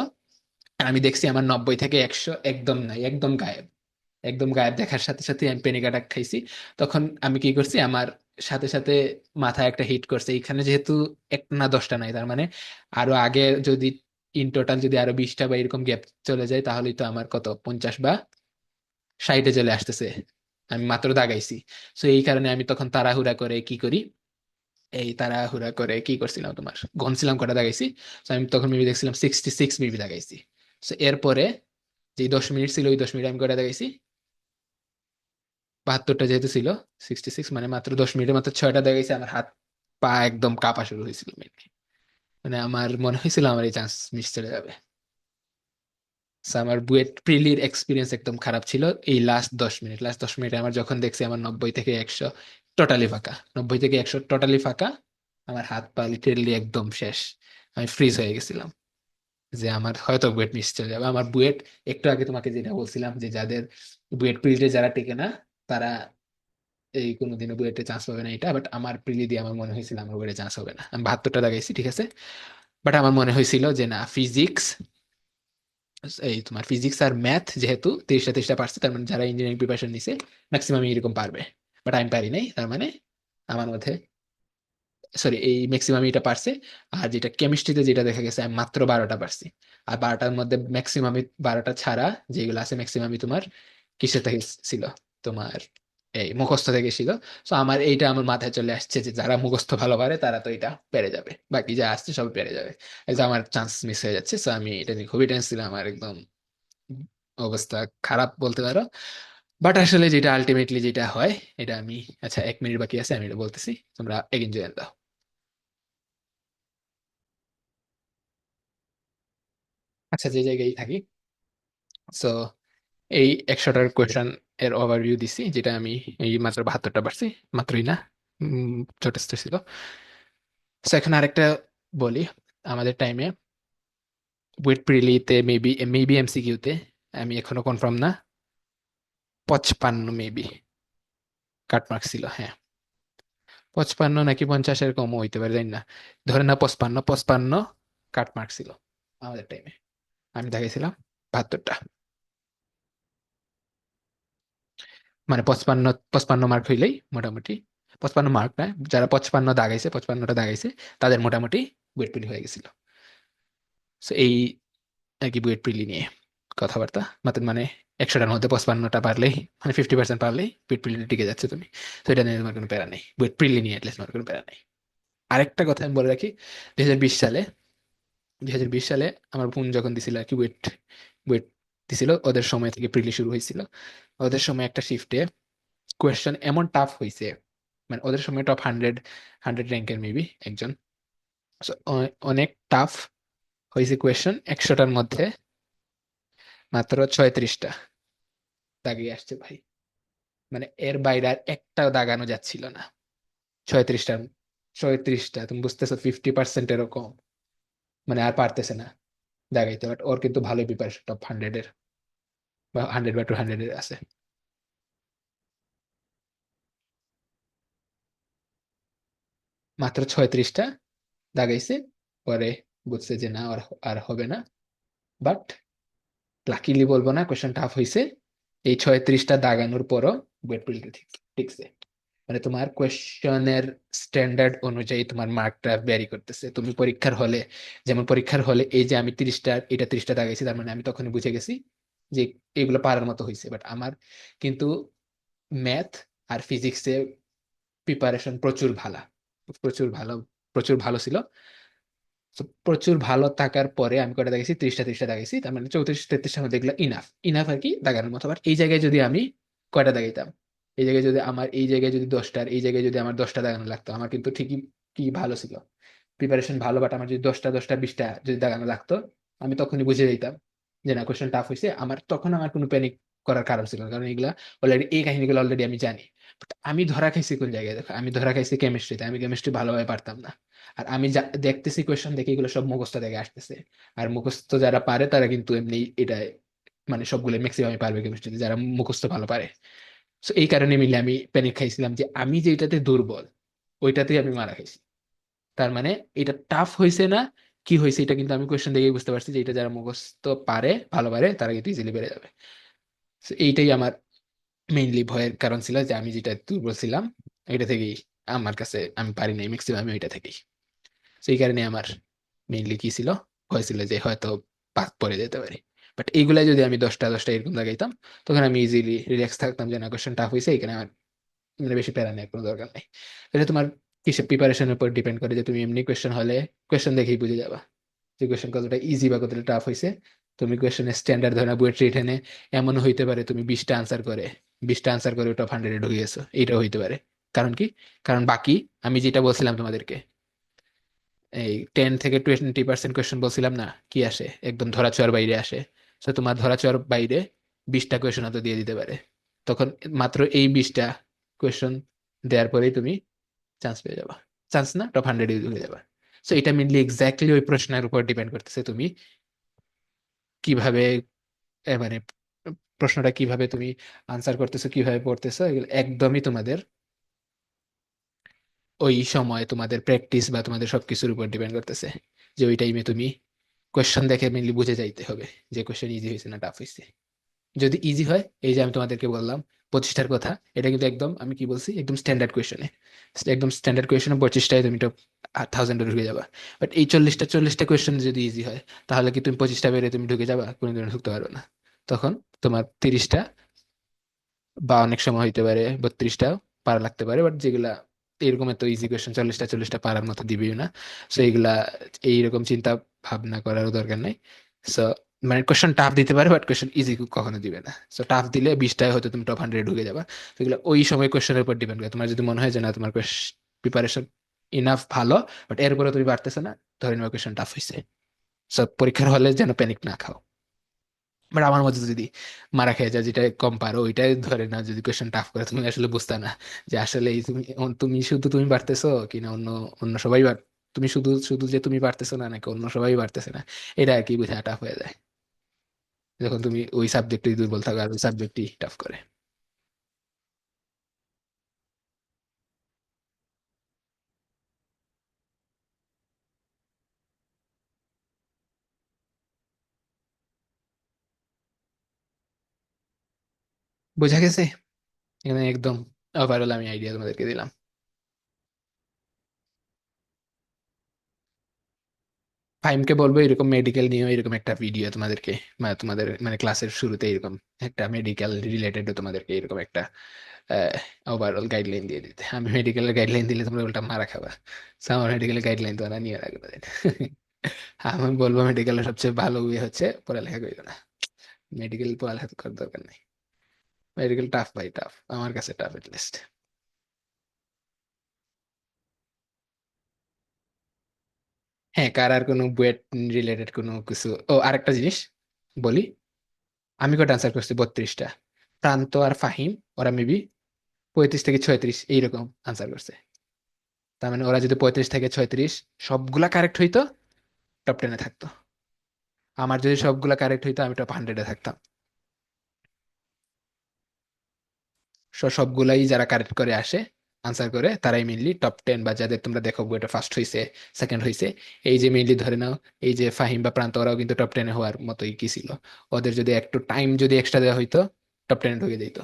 আমি দেখছি আমার 90 থেকে 100 একদম নাই, একদম গায়েব। একদম গায়েব দেখার সাথে সাথে আমি প্যানিক অ্যাটাক খাইছি। তখন আমি কি করছি, আমার সাথে সাথে মাথায় একটা হিট করছে, এখানে যেহেতু একটা না 10টা নাই, তার মানে আরো আগে যদি ইন টোটাল যদি আরো 20টা বা এরকম গ্যাপ চলে যায়, তাহলেই তো আমার কত 50 বা 60-এ চলে আসতেছে। আমি মাত্র দাগাইছি। তো এই কারণে আমি তখন তাড়াহুড়া করে কি করছিলাম, তোমার গনছিলাম কটা দাগাইছি। তো আমি তখন মেবি দেখছিলাম 66 মেবি দাগাইছি। তো এরপরে যে 10 মিনিট ছিল ওই 10 মিনিট আমি কয়টা দাগাইছি, 72টা যেহেতু ছিল, 66 মানে মাত্র 10 মিনিটে মাত্র 6টা দাগাইছি। আমার হাত পা একদম কাঁপা শুরু হয়েছিল মেনলি, মানে আমার মনে হয়েছিল আমার এই চান্স মিস চলে যাবে। So, আমার বুয়েট প্রিলির এক্সপিরিয়েন্স একদম খারাপ ছিল এই লাস্ট 10 মিনিটে আমার যখন দেখছি আমার 90 থেকে 100 টোটালি ফাঁকা, 90 থেকে 100 টোটালি ফাঁকা, আমার হাত পা লিটারেলি একদম শেষ, আমি ফ্রিজ হয়ে গেছিলাম যে আমার হয়তো বুয়েট মিস চলে যাবে। আমার বুয়েট, একটু আগে তোমাকে যেটা বলছিলাম যে যাদের বুয়েট প্রিলিতে যারা টিকে না তারা এই কোনোদিনও বুয়েটে চান্স পাবে না, এটা বাট আমার প্রিলি দিয়ে আমার মনে হয়েছিল আমার বুয়েটে চান্স হবে না। আমি 72টা লাগাইছি ঠিক আছে, বাট আমার মনে হয়েছিল যে না, ফিজিক্স, এই তোমার ফিজিক্স আর ম্যাথ যেহেতু 30টা পারছে, তার মানে যারা ইঞ্জিনিয়ারিং প্রিপারেশন নিছে ম্যাক্সিমাম এরকম পারবে, বাট আমি পারি নাই। তার মানে আমার মধ্যে, সরি, এই ম্যাক্সিমাম এটা পারছে। আর যেটা কেমিস্ট্রিতে যেটা দেখা গেছে আমি মাত্র 12টা পারছি, আর 12টার মধ্যে ম্যাক্সিমামই 12টা ছাড়া যেগুলো আছে ম্যাক্সিমামই তোমার কিসে থেকে ছিল, তোমার এই মুখস্থ থেকে ছিল। তো আমার এইটা আমার মাথায় চলে আসছে যে যারা মুখস্থ ভালো পারে তারা তো এটা পেরে যাবে, বাকি যা আসছে সব পেরে যাবে। এই যে আমার চান্স মিস হয়ে যাচ্ছে, তো আমি এটা নিয়ে খুবই টেনস ছিলাম, আমার একদম অবস্থা খারাপ বলতে পারো। বাট আসলে যেটা আলটিমেটলি যেটা হয় এটা আমি, আচ্ছা 1 মিনিট বাকি আছে, আমি এটা বলতেছি, তোমরা এগিন জয়েন দাও। আচ্ছা, যে জায়গায় থাকি, সো এই 100টার কোয়েশন এর ওভারভিউ দিছি, যেটা আমি এই মাত্র 72টা পারছি, মাত্রই না, যথেষ্ট ছিল। তো এখন আরেকটা বলি, আমাদের টাইমে ওয়েট প্রিলিতে মেবি মেবি এমসিকিউতে, আমি এখনো কনফার্ম না, 55 মেবি কাটমার্ক ছিল, হ্যাঁ 55 নাকি 50 এরকম হইতে পারে, জানি না, ধরে না 55 কাটমার্ক ছিল আমাদের টাইমে, আমি দেখাইছিলাম 72টা, মানে 55 মার্ক হইলেই মোটামুটি, 55 মার্ক না, যারা 55টা দাগাইছে তাদের মোটামুটি বুয়েট প্রিলি হয়ে গেছিল। তো এই আর কি বুয়েট প্রিলি নিয়ে কথাবার্তা, মানে 100টার মধ্যে 55টা পারলেই, মানে 50% পারলেই বুয়েট প্রিলি টিকে যাচ্ছে তুমি। তো এটা নিয়ে তোমার কোনো প্যারা নেই, বুয়েট প্রিলি নিয়ে অ্যাটলিস্ট তোমার কোনো প্যারা নেই। আরেকটা কথা আমি বলে রাখি, 2020 সালে, 2020 সালে আমার বোন যখন দিছিল আর কি বুয়েট, বুয়েট দিছিল, ওদের সময় থেকে প্রিলি শুরু হয়েছিল। ওদের সময় একটা শিফটে কোয়েশ্চেন এমন টাফ হয়েছে, মানে ওদের সময় টপ 100 র্যাঙ্কের মেবি একজন। So, অনেক টাফ হয়েছে কোয়েশ্চেন, 100টার মধ্যে মাত্র 36টা দাগিয়ে আসছে ভাই, মানে এর বাইরে আর একটাও দাগানো যাচ্ছিল না। 36টা, 36টা, তুমি বুঝতেছো 50% এরকম, মানে আর পারতেছে না দাগাইতে। বাট ওর কিন্তু ভালোই প্রিপারেশন টপ 100-এর বা 100 বা 200-এর আছে। মাত্র 36টা দাগাইছে, পরে বুঝছে যে না আর আর হবে না। বাট লাকিলি বলবো না, কোয়েশ্চেন টাফ হয়েছে, এই 36টা দাগানোর পরও বুয়েট প্রিলিতে ঠিকছে। মানে তোমার কোয়েশ্চনের স্ট্যান্ডার্ড অনুযায়ী তোমার মার্কটা ভ্যারি করতেছে। তুমি পরীক্ষার হলে, যেমন পরীক্ষার হলে এই যে আমি 30টা, এটা 30টা দাগাইছি, তার মানে আমি তখনই বুঝে গেছি যে এগুলো পারার মতো হয়েছে। বাট আমার কিন্তু ম্যাথ আর ফিজিক্সে প্রিপারেশন প্রচুর ভালো, প্রচুর ভালো, প্রচুর ভালো ছিল। তো প্রচুর ভালো থাকার পরে আমি কয়টা দেখেছি, 30টা দেখেছি, তার মানে 34-33টার মধ্যে এগুলো ইনাফ, ইনাফ আর কি দাগানোর মতো। আবার এই জায়গায় যদি আমি কয়টা দাগাইতাম, এই জায়গায় যদি আমার, এই জায়গায় যদি 10টার, এই জায়গায় যদি আমার 10টা দাগানো লাগতো, আমার কিন্তু ঠিকই কি ভালো ছিল, প্রিপারেশন ভালো, বাট আমার যদি 10টা 20টা যদি দাগানো লাগতো, আমি তখনই বুঝে যেতাম যে না, কোয়েশ্চেন টাফ হয়েছে। আমার তখন আমার কোনো প্যানিক করার কারণ ছিল না, কারণ এগুলা অলরেডি, এই কাহিনীগুলো অলরেডি আমি জানি। But আমি ধরা খাইছি কোন জায়গায়, দেখো আমি ধরা খাইছি কেমিস্ট্রিতে, আমি কেমিস্ট্রি ভালোভাবে পারতাম না। আর আমি দেখতেছি কোয়েশ্চেন দেখে এগুলো সব মুখস্থ থেকে আসতেছে, আর মুখস্থ যারা পারে তারা কিন্তু এমনি এটা, মানে সবগুলো ম্যাক্সিমাম পারবে কেমিস্ট্রিতে যারা মুখস্থ ভালো পারে। তো এই কারণে মিলে আমি প্যানিক খাইছিলাম যে আমি যেটাতে দুর্বল ওইটাতেই আমি মারা খাইছি। তার মানে এটা টাফ হয়েছে না, কি হয়েছে এটা কিন্তু আমি কোয়েশ্চেন দেখে বুঝতে পারছি যে এটা যারা মুখস্থ পারে, ভালো পারে, তারা কিন্তু ইজিলি পেরে যাবে। So এইটাই আমার মেইনলি ভয়ের কারণ ছিল, যে আমি যেটা দুর্বল ছিলাম এটা থেকেই আমার কাছে আমি পারি নাই ম্যাক্সিমাম ওইটা থেকেই। সেই কারণে আমার মেইনলি কি ছিল, ভয় ছিল যে হয়তো বাদ পড়ে যেতে পারি। বাট এইগুলাই যদি আমি 10টা এরকম লাগাইতাম, তখন আমি ইজিলি রিল্যাক্স থাকতাম যে না, কোয়েশ্চেন টাফ হয়েছে, এখানে আমার মানে বেশি প্যারা নেওয়ার কোনো দরকার নেই। এটা তোমার কিসে প্রিপারেশনের উপর ডিপেন্ড করে, যে তুমি এমনি কোয়েশ্চেন হলে কোয়েশ্চেন দেখেই বুঝে যাবা যে কোয়েশ্চেন কতটা ইজি বা কতটা টাফ হয়েছে, তুমি কোয়েশ্চেনের স্ট্যান্ডার্ড ধরে না বুয়েট রিটেনে এমন হইতে পারে তুমি 20টা আনসার করে টপ 100-এ ঢুকে গেছো, এইটাও হইতে পারে। কারণ কি? কারণ বাকি আমি যেটা বলছিলাম তোমাদেরকে, এই 10 থেকে 20% কোয়েশ্চেন বলছিলাম না কি আসে, একদম ধরাছোঁয়ার বাইরে আসে। তো তোমার ধরাছোঁয়ার বাইরে 20টা কোয়েশ্চেন হয়তো দিয়ে দিতে পারে। তখন মাত্র এই 20টা কোয়েশ্চেন দেওয়ার পরেই তুমি চান্স পেয়ে যাবা। চান্স না, টপ 100-এ ঢুকে যাবা। সো এটা মেনলি এক্স্যাক্টলি ওই প্রশ্নের উপর ডিপেন্ড করতেছে তুমি কিভাবে মানে প্রশ্নটা কিভাবে তুমি আনসার করতেছো, কিভাবে পড়তেছো, এগুলো একদমই তোমাদের ওই সময় তোমাদের প্র্যাকটিস বা তোমাদের সবকিছুর উপর ডিপেন্ড করতেছে, যে ওই টাইমে তুমি কোয়েশ্চন দেখে মেনলি বুঝে যাইতে হবে যে কোয়েশ্চেন ইজি হয়েছে না টাফ হয়েছে। যদি ইজি হয়, এই যে আমি তোমাদেরকে বললাম 25টার কথা, এটা কিন্তু একদম আমি কি বলছি, একদম স্ট্যান্ডার্ড কোয়েশ্চনে, একদম স্ট্যান্ডার্ড কোয়েশ্চনে 25টায় তুমি টপ 1000-এ ঢুকে যাবা। বাট এই 40টা কোয়েশ্চেন যদি ইজি হয়, তাহলে কি তুমি 25টা বেড়ে তুমি ঢুকে যাবা? কোনোদিন ঢুকতে পারবে না। তখন তোমার 30টা বা অনেক সময় হইতে পারে 32টাও পারা লাগতে পারে, বাট যেগুলা এরকম এত ইজি কোয়েশ্চেন 40টা পারার মতো দিবেই না। সো এইগুলা এইরকম চিন্তা ভাবনা করার দরকার নাই। সো মানে কোয়েশ্চেন টাফ দিতে পারে, বাট কোয়েশ্চেন ইজি কখনো দিবে না। সো টাফ দিলে 20টায় হয়তো তুমি টপ 100-এ ঢুকে যাবা। তো এগুলো ওই সময় কোয়েশ্চেনের উপর ডিপেন্ড করে। তোমার যদি মনে হয় যে না তোমার প্রিপারেশন ইনাফ ভালো, বাট এরপরে তুমি পারতেছো না, ধরে নেওয়া কোয়েশ্চেন টাফ হয়েছে। সো পরীক্ষার হলে যেন প্যানিক না খাও। বাট আমার মধ্যে যদি মারা খেয়ে যায়, যেটা কম পারো ওইটাই ধরে না, যদি কোয়েশ্চেন টাফ করে তুমি আসলে বুঝতে না যে আসলে এই তুমি তুমি শুধু তুমি পারতেছো কিনা অন্য অন্য সবাই তুমি শুধু শুধু যে তুমি পারতেছো না নাকি অন্য সবাই পারতেছে না, এটা আর কি বোঝা টাফ হয়ে যায় যখন তুমি ওই সাবজেক্টে দুর্বল থাকো আর ওই সাবজেক্টই টাফ করে। বোঝা গেছে? এখানে একদম ওভারঅল আমি আইডিয়া তোমাদেরকে দিলাম। ফাইমকে বলবো এরকম মেডিকেল নিয়ে এরকম একটা ভিডিও তোমাদেরকে, তোমাদের মানে ক্লাসের শুরুতে এরকম একটা মেডিকেল রিলেটেড তোমাদেরকে এরকম একটা ওভারঅল গাইডলাইন দিয়ে দিতে। আমি মেডিকেলের গাইডলাইন দিলে তোমরা উল্টা মারা খাবা। So, আমার মেডিকেলের গাইডলাইন তোমরা নিয়ে রাখবে। আমি বলবো মেডিকেলের সবচেয়ে ভালো ইয়ে হচ্ছে পড়ালেখা করিও না। মেডিকেল পড়ালেখা করার দরকার নেই। মেডিকেল টাফ ভাই, টাফ আমার কাছে, টাফ লিস্ট। হ্যাঁ, কার আর কোনো বুয়েট রিলেটেড কোনো কিছু? ও আরেকটা জিনিস বলি, আমি কটা আনসার করছি? 32টা। প্রান্ত আর ফাহিম ওরা মেবি 35 থেকে 36 এইরকম আনসার করছে। তার মানে ওরা যদি 35 থেকে 36 সবগুলা কারেক্ট হইতো, টপ 10-এ থাকতো। আমার যদি সবগুলা কারেক্ট হইতো, আমি টপ 100-এ থাকতাম। সবগুলাই যারা কারেক্ট করে আসে, আনসার করে, তারাই মেইনলি টপ 10, বা যাদের তোমরা দেখো বইটা ফার্স্ট হইছে, সেকেন্ড হইছে, এই যে মেইনলি ধরে নাও এই যে ফাহিম বা প্রান্ত, ওরাও কিন্তু টপ 10-এ হওয়ার মতোই কি ছিল। ওদের যদি একটু টাইম যদি এক্সট্রা দেওয়া হইতো, টপ 10-এ ঢুকে যেত।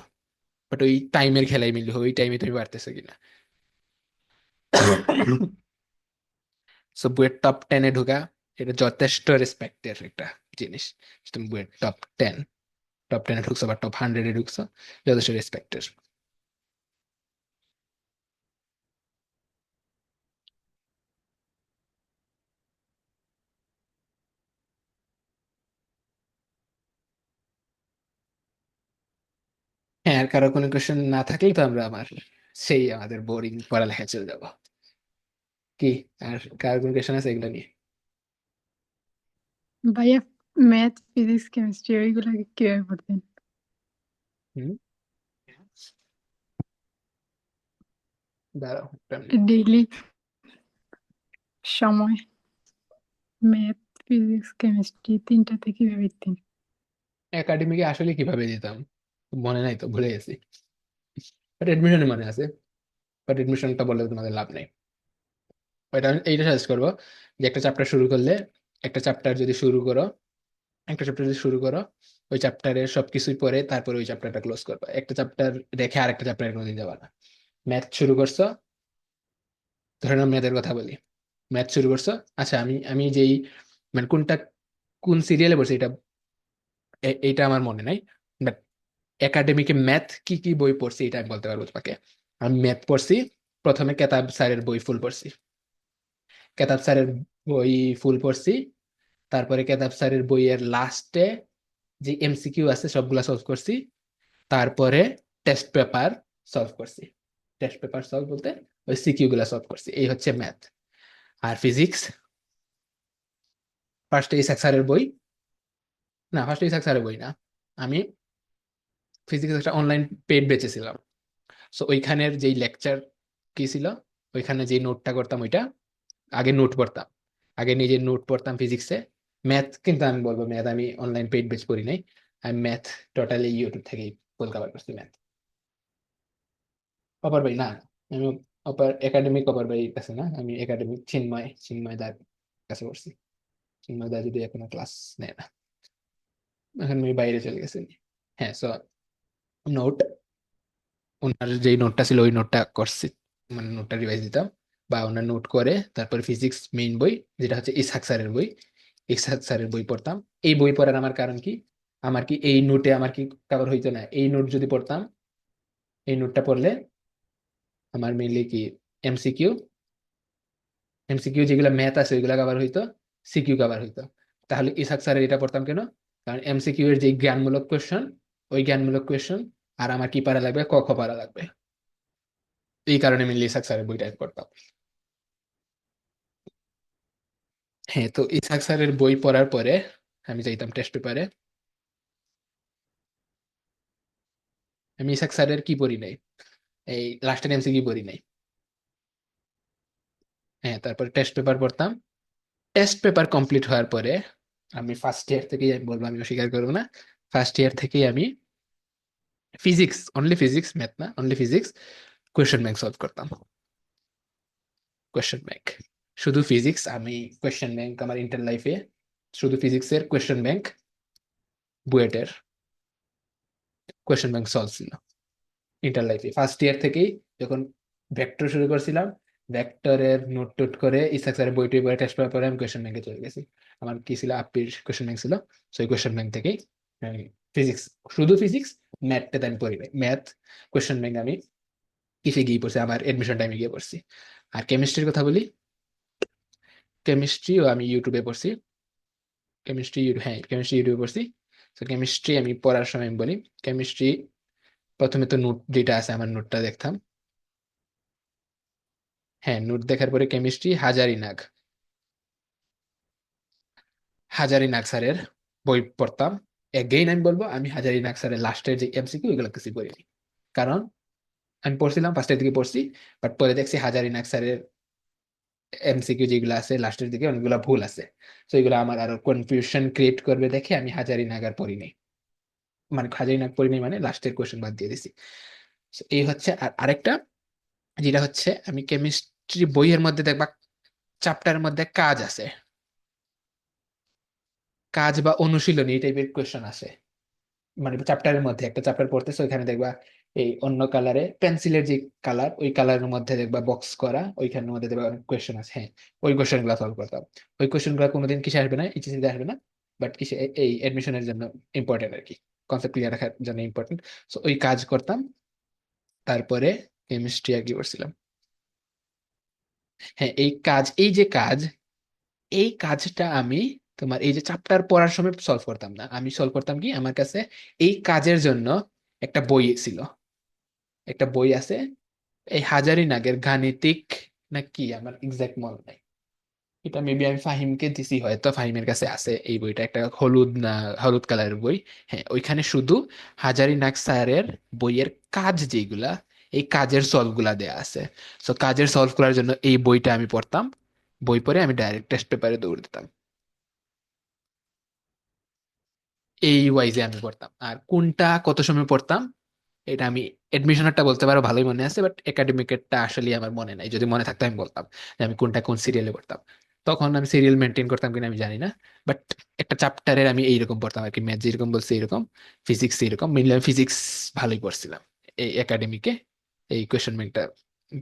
বাট ওই টাইমের খেলাই মিললি, ওই টাইমে তুমি পারতেছো কিনা। সো বুয়েট টপ 10-এ ঢুকা, এটা যথেষ্ট রেসপেক্টের একটা জিনিস। তুমি বুয়েট টপ 10-এ ঢুকছো বা টপ 100-এ ঢুকছো, যথেষ্ট রেসপেক্টের। হ্যাঁ, আর কারো কোনো কোয়েশ্চেন না থাকলে তো আমরা সেই আমাদের বোরিং পড়ালেখা চলে যাবো। কি আর কার কোনো কোয়েশ্চেন আছে এগুলো নিয়ে? ভাইয়া, ম্যাথ, ফিজিক্স, কেমিস্ট্রি ওইগুলো কিভাবে পড়তেন? হুম, দাঁড়াও একটা minute। ডেইলি সময় ম্যাথ, ফিজিক্স, কেমিস্ট্রি তিনটাতে কিভাবে দিতেন? একাডেমিকে আসলে কিভাবে দিতাম মনে নাই তো, ভুলে গেছি। বাট এডমিশনে মনে আছে। বাট এডমিশনটা বলে তোমাদের লাভ নেই। ওইটা আমি এইটা সাজেস্ট করবো যে একটা চ্যাপ্টার শুরু করলে, একটা চ্যাপ্টার যদি শুরু করো একটা চ্যাপ্টার যদি শুরু করো, ওই চ্যাপ্টারের সবকিছুই পড়ে তারপরে ওই চ্যাপ্টারটা ক্লোজ করবা। একটা চ্যাপ্টার রেখে আরেকটা চ্যাপ্টারে কোনোদিন যাবা না। ম্যাথ শুরু করছো, ধরে নাও ম্যাথের কথা বলি, ম্যাথ শুরু করছো, আচ্ছা আমি আমি যেই মানে কোন সিরিয়ালে পড়ছি এটা এইটা আমার মনে নাই। বাট একাডেমিকে ম্যাথ কি কি বই পড়ছি এটা আমি বলতে পারবো তোমাকে। আমি ম্যাথ পড়ছি, প্রথমে কেতাব স্যারের বই ফুল পড়ছি, কেতাব স্যারের বই ফুল পড়ছি। তারপরে কেতাব স্যারের বইয়ের লাস্টে যে এমসিকিউ আছে সবগুলা সলভ করছি, তারপরে টেস্ট পেপার সলভ করছি। টেস্ট পেপার সলভ বলতে ওই সিকিউ গুলা সলভ করছি। এই হচ্ছে ম্যাথ। আর ফিজিক্স ফার্স্টে ইসাক স্যারের বই, না ফার্স্টে ইসাক স্যারের বই না, আমি ফিজিক্স একটা অনলাইন পেড বেচেছিলাম। সো ওইখানের যেই লেকচার কি ছিল, ওইখানে যে নোটটা করতাম ওইটা আগে নোট পড়তাম, আগে নিজে নোট পড়তাম ফিজিক্সে। ম্যাথ কিন্তু আমি বলবো ম্যাথ আমি অনলাইন পেইড বেচ করি নাই, আমি ম্যাথ টোটালি ইউটিউব থেকেই ফুল কভার করছি ম্যাথ। অপার ভাই না, আমি অপার একাডেমিক অপার ভাই কাছে না, আমি একাডেমিক চিন্ময় দার কাছে করছি। চিন্ময় দা যদি এখনো ক্লাস নেয় না, এখন আমি বাইরে চলে গেছি। হ্যাঁ, সো নোট, ওনার যেই নোটটা ছিল ওই নোটটা করছি, মানে নোটটা রিভাইজ দিতাম, বা ওনার নোট করে তারপরে ফিজিক্স মেইন বই যেটা হচ্ছে ইসহাক স্যারের বই, ইসহাক স্যারের বই পড়তাম। এই বই পড়ার আমার কারণ কি, আমার কি এই নোটে আমার কি কভার হইতো না, এই নোট যদি পড়তাম, এই নোটটা পড়লে আমার মেইনলি কি এমসিকিউ, এমসিকিউ যেগুলো ম্যাথ আছে ওইগুলা কভার হইতো, সিকিউ কভার হইতো। তাহলে ইসহাক স্যারের এটা পড়তাম কেন, কারণ এমসিকিউ এর যে জ্ঞানমূলক কোয়েশ্চন, ওই জ্ঞানমূলক কোয়েশ্চন আর আমার কি পারা লাগবে, ক খ পারা লাগবে। এই কারণে মেইনলি ইসহাক স্যারের বইটা পড়তাম। হ্যাঁ, তো ইসহাক স্যারের বই পড়ার পরে আমি যাইতাম টেস্ট পেপারে। আমি ইসহাক স্যারের কি পড়ি নাই, এই লাস্টের এমসিকিউ পড়ি নাই। হ্যাঁ, তারপরে টেস্ট পেপার পড়তাম। টেস্ট পেপার কমপ্লিট হওয়ার পরে আমি ফার্স্ট ইয়ার থেকেই, আমি বলবো আমি অস্বীকার করবো না, ফার্স্ট ইয়ার থেকেই আমি ফিজিক্স, অনলি ফিজিক্স, ম্যাথ না, only physics question bank solve করতাম। কোয়েশ্চেন ব্যাংক, শুধু ফিজিক্স, আমি কোয়েশ্চেন ব্যাংক আমার ইন্টার লাইফে শুধু ফিজিক্সের কোয়েশ্চেন ব্যাংক, বুয়েটের কোয়েশ্চেন ব্যাংক সলভ ছিল ইন্টার লাইফে। ফার্স্ট ইয়ার থেকেই যখন ভেক্টর শুরু করছিলাম, ভেক্টরের নোট টোট করে ইসাক স্যারের বই টই পড়ে টেস্ট পেপার পরে আমি কোয়েশ্চেন ব্যাংকে চলে গেছি। আমার কি ছিল, আপ্পির কোয়েশ্চেন ব্যাংক ছিল, সেই কোয়েশ্চেন ব্যাংক থেকেই আমি ফিজিক্স, শুধু ফিজিক্স, ম্যাথটা আমি পড়ি নাই। ম্যাথ কোয়েশ্চেন ব্যাংক আমি কিসে গিয়ে পড়ছি, আমার এডমিশন টাইমে গিয়ে পড়ছি। আর কেমিস্ট্রির কথা বলি, কেমিস্ট্রিও আমি ইউটিউবে পড়ছি। হ্যাঁ কেমিস্ট্রি ইউটিউবে পড়ছি। তো কেমিস্ট্রি আমি পড়ার সময় আমি বলি, কেমিস্ট্রি প্রথমে তো নোট যেটা আছে আমার নোটটা দেখতাম। হ্যাঁ, নোট দেখার পরে কেমিস্ট্রি হাজারি নাগ স্যারের বই পড়তাম। এগেইন আমি বলবো আমি হাজারি নাগ স্যারের লাস্টের যে এমসিকিউ ওইগুলো কিছু পড়িনি, কারণ আমি পড়ছিলাম ফার্স্টের দিকে পড়ছি, বাট পরে দেখছি হাজারি নাগ স্যারের এমসিকিউ যেগুলো আছে লাস্টের দিকে অনেকগুলো ভুল আছে। তো এগুলো আমার আরো কনফিউশন ক্রিয়েট করবে দেখে আমি হাজারি নাগ আর পড়িনি, মানে হাজারি নাগ পড়িনি, মানে লাস্টের কোয়েশ্চেন বাদ দিয়ে দিছি। So এই হচ্ছে। আর আরেকটা যেটা হচ্ছে, আমি কেমিস্ট্রি বইয়ের মধ্যে দেখবা চ্যাপ্টারের মধ্যে কাজ আছে, কাজ বা অনুশীলনী এই টাইপের কোয়েশ্চেন আসে। মানে চ্যাপ্টারের মধ্যে একটা চ্যাপ্টার পড়তেছে, ওইখানে দেখবা এই অন্য কালারে পেন্সিলের যে কালার, ওই কালারের মধ্যে দেখবা বক্স করা, ওইখানের মধ্যে দেখবা অনেক কোয়েশ্চেন আছে। হ্যাঁ, ওই কোয়েশ্চেন গুলা সলভ করতাম। ওই কোয়েশ্চেন গুলা কোনোদিন কিসে আসবে না, এইচএসসি আসবে না, বাট কিসে এই এডমিশনের জন্য ইম্পর্টেন্ট আর কি, কনসেপ্ট ক্লিয়ার রাখার জন্য ইম্পর্টেন্ট। সো ওই কাজ করতাম। তারপরে কেমিস্ট্রি আর কি করছিলাম, হ্যাঁ এই কাজ, এই যে কাজ, এই কাজটা আমি তোমার এই যে চ্যাপ্টার পড়ার সময় সলভ করতাম না, আমি সলভ করতাম কি, আমার কাছে এই কাজের জন্য একটা বই ছিল, একটা বই আছে, এই হাজারি নাগের গাণিতিক না কি, আমার এক্সাক্ট মনে নাই। এটা মেবি আমি ফাহিমকে দিছি, হয়তো ফাহিমের কাছে আছে এই বইটা, একটা হলুদ না, হলুদ কালারের বই। হ্যাঁ, ওইখানে শুধু হাজারি নাগ স্যারের বইয়ের কাজ যেগুলা, এই কাজের সলভ গুলা দেয়া আছে। তো কাজের সলভ করার জন্য এই বইটা আমি পড়তাম, বই পড়ে আমি ডাইরেক্ট টেস্ট পেপারে দৌড় দিতাম। এই ওয়াইজে আমি পড়তাম। আর কোনটা কত সময় পড়তাম এটা আমি এডমিশনারটা বলতে পারো, ভালোই মনে আছে, বাট একাডেমিকেরটা আসলে আমার মনে নাই। যদি মনে থাকতো আমি বলতাম যে আমি কোনটা কোন সিরিয়ালে পড়তাম। তখন আমি সিরিয়াল মেনটেন করতাম কিনা আমি জানি না, বাট একটা চ্যাপ্টারের আমি এইরকম পড়তাম আর কি, ম্যাথ যেরকম বলছে এরকম, ফিজিক্স এরকম, মেনলি আমি ফিজিক্স ভালোই পড়ছিলাম এই একাডেমিকে, এই কোয়েশ্চেন ব্যাংকটা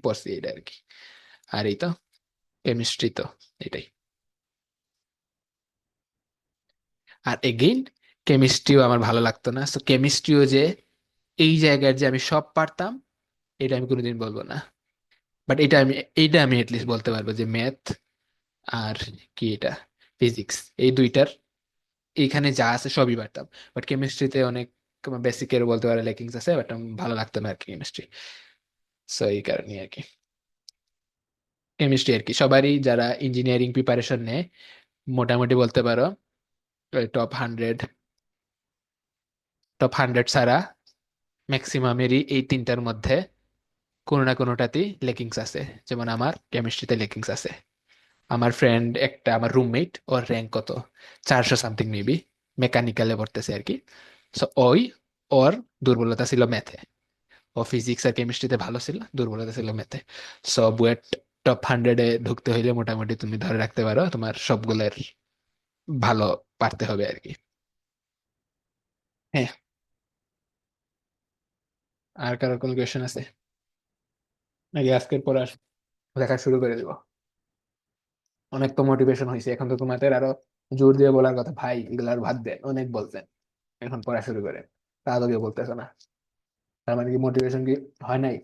পড়ছি এটা আর কি। আর এই তো কেমিস্ট্রি তো এটাই। আর এগেইন কেমিস্ট্রিও আমার ভালো লাগতো না, তো কেমিস্ট্রিও যে এই জায়গার যে আমি সব পারতাম, এটা আমি কোনোদিন বলবো না। বাট এটা আমি এটলিস্ট বলতে পারবো যে ম্যাথ আর কি এটা ফিজিক্স, এই দুইটার এইখানে যা আছে সবই পারতাম। বাট কেমিস্ট্রিতে অনেক বেসিকের বলতে পারে লেকিংস আছে, বাট ভালো লাগতো না আর কি কেমিস্ট্রি। সো এই কারণে আর কি কেমিস্ট্রি আর কি সবারই যারা ইঞ্জিনিয়ারিং প্রিপারেশন নেয় মোটামুটি বলতে পারো টপ 100, টপ 100 ছাড়া ম্যাক্সিমামেরই এই তিনটার মধ্যে কোনো না কোনোটাতেই লেকিংস আছে। যেমন আমার কেমিস্ট্রিতে লেকিংস আছে। আমার ফ্রেন্ড একটা, আমার রুমমেট, ওর র্যাঙ্ক কত 400 সামথিং মেবি, মেকানিক্যালে পড়তেছে আর কি। সো ওর দুর্বলতা ছিল ম্যাথে। ও ফিজিক্স আর কেমিস্ট্রিতে ভালো ছিল, দুর্বলতা ছিল ম্যাথে। সো বুয়েট টপ 100-এ ঢুকতে হইলে মোটামুটি তুমি ধরে রাখতে পারো তোমার সবগুলোর ভালো পারতে হবে আর কি। হ্যাঁ, আর কারো কোনো কোয়েশ্চেন আছে নাকি আজকের পর লেখা শুরু করে দিব? অনেক তো মোটিভেশন হয়েছে, এখন তো তোমাদের আরো জোর দিয়ে বলার কথা, ভাই এগুলো আর বাদ দেন, অনেক বলছেন, এখন পড়া শুরু করেন। তা তো কেউ বলতেছো না, তার মানে কি মোটিভেশন কি হয় নাই?